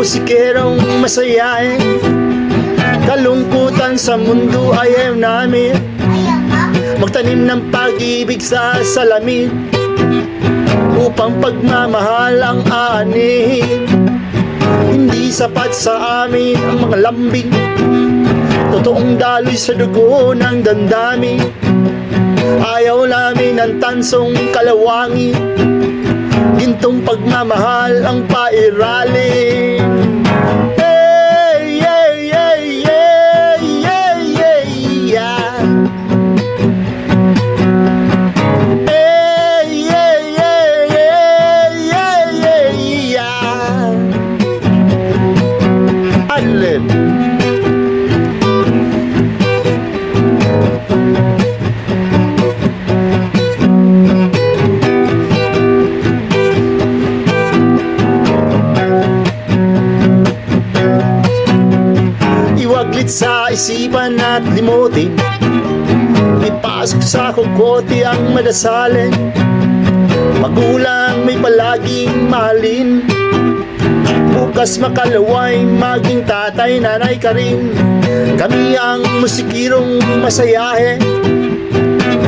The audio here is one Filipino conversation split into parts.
musikerong masayahin. Kalungkutan sa mundo ayaw namin, magtanim ng pag-ibig sa salamin, upang pagmamahal ang aanihin. Hindi sapat sa amin ang mga lambing, totoong daloy sa dugo ng damdamin. Ayaw namin ng tansong kalawangin, gintong pagmamahal ang pairalin. Hey, hey, hey, hey, hey, hey, yeah. Hey, hey, hey, hey, hey, hey, yeah. Adlib. Iwaglit sa isipan at limutin, ipasok sa kukote ang madasalin. Magulang may palaging mahalin, bukas makalaway maging tatay, nanay ka rin. Kami ang musikirong masayahe,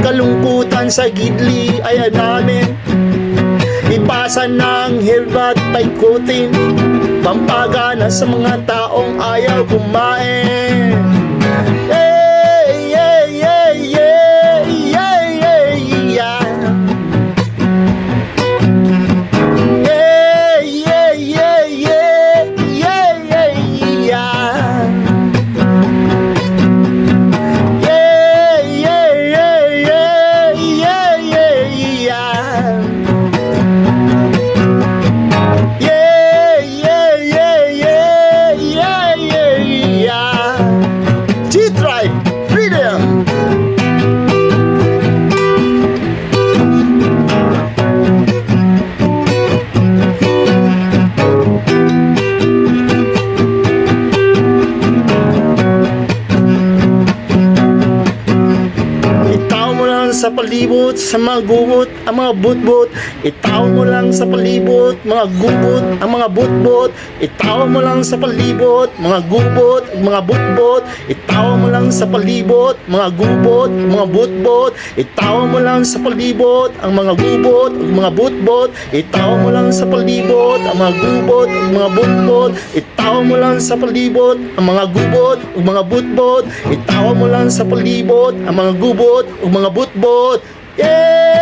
kalungkutan sa gidli ay namin. Ipasa ng hirbat paikutin, pampagana sa mga taong ayaw kumain. Hey, hey, hey, hey, hey, hey, yeah. Hey, hey, hey, hey, hey, hey, yeah. Hey, hey, hey, hey, hey, hey, yeah. Yeah, yeah, yeah, yeah, yeah, yeah, yeah. G-Tribe, Freedom. Itaw mo lang sa palibot, sa mga gubot, ang mga butbot. Itaw mo lang sa palibot, mga gubot, ang mga butbot. Itaw mo lang sa palibot, mga gubot, mga butbot. Itaw mo lang sa palibot, mga gubot, mga butbot. Itaw mo lang sa palibot, ang mga gubot, mga butbot. Itaw mo lang sa palibot, ang mga gubot, mga butbot. Itaw mo lang sa palibot, ang mga gubot, mga butbot. Itaw mo lang sa palibot, ang mga gubot, mga butbot. Yeah!